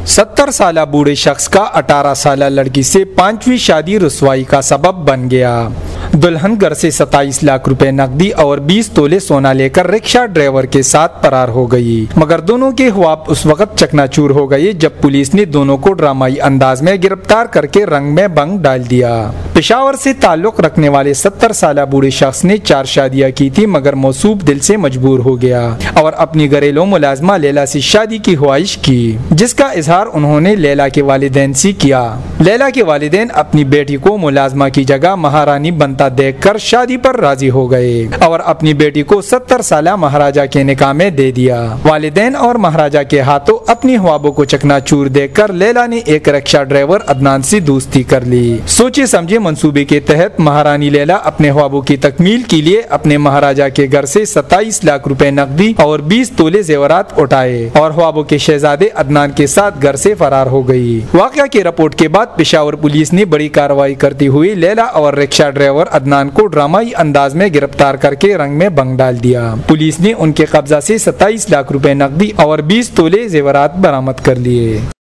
70 साल बूढ़े शख्स का 18 साल लड़की से 5वीं शादी रुसवाई का सबब बन गया। दुल्हन घर से 27 लाख रुपए नकदी और 20 तोले सोना लेकर रिक्शा ड्राइवर के साथ फरार हो गई, मगर दोनों के ख्वाब उस वक्त चकनाचूर हो गए जब पुलिस ने दोनों को ड्रामाई अंदाज में गिरफ्तार करके रंग में भंग डाल दिया। पेशावर से ताल्लुक रखने वाले 70 साल बूढ़े शख्स ने 4 शादियां की थी, मगर मौसूफ दिल से मजबूर हो गया और अपनी घरेलू मुलाजमा लैला से शादी की ख्वाहिश की, जिसका इजहार उन्होंने लैला के वालिदैन से किया। लैला के वालिदैन अपनी बेटी को मुलाजमा की जगह महारानी बनता देखकर शादी पर राजी हो गए और अपनी बेटी को 70 साल महाराजा के निकाह में दे दिया। वालिदैन और महाराजा के हाथों अपनी ख्वाबों को चकनाचूर देखकर लैला ने एक रिक्शा ड्राइवर अदनान से दोस्ती कर ली। सोचे समझे मंसूबे के तहत महारानी लैला अपने ख्वाबों की तकमील के लिए अपने महाराजा के घर से 27 लाख रुपए नकदी और 20 तोले जेवरात उठाए और ख्वाबों के शहजादे अदनान के साथ घर से फरार हो गई। वाकया की रिपोर्ट के बाद पेशावर पुलिस ने बड़ी कार्रवाई करती हुई लैला और रिक्शा ड्राइवर अदनान को ड्रामाई अंदाज में गिरफ्तार करके रंग में भंग डाल दिया। पुलिस ने उनके कब्जा से 27 लाख रुपए नकदी और 20 तोले जेवरात बरामद कर लिए।